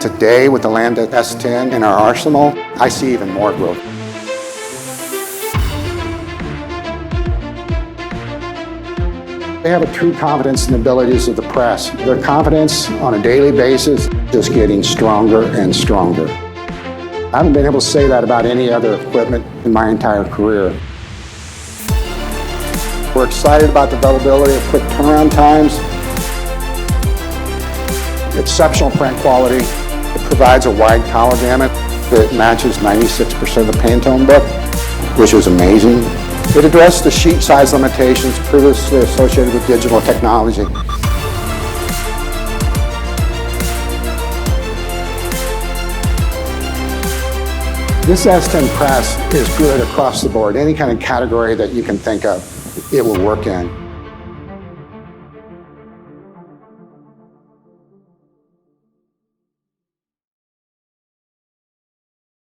Today, with the Landa S10 in our arsenal, I see even more growth. They have a true confidence in the abilities of the press. Their confidence on a daily basis is just getting stronger and stronger. I haven't been able to say that about any other equipment in my entire career. We're excited about the availability of quick turnaround times, exceptional print quality. It provides a wide color gamut that matches 96% of the Pantone book, which is amazing. It addressed the sheet size limitations previously associated with digital technology. This S10 press is good across the board. Any kind of category that you can think of, it will work in.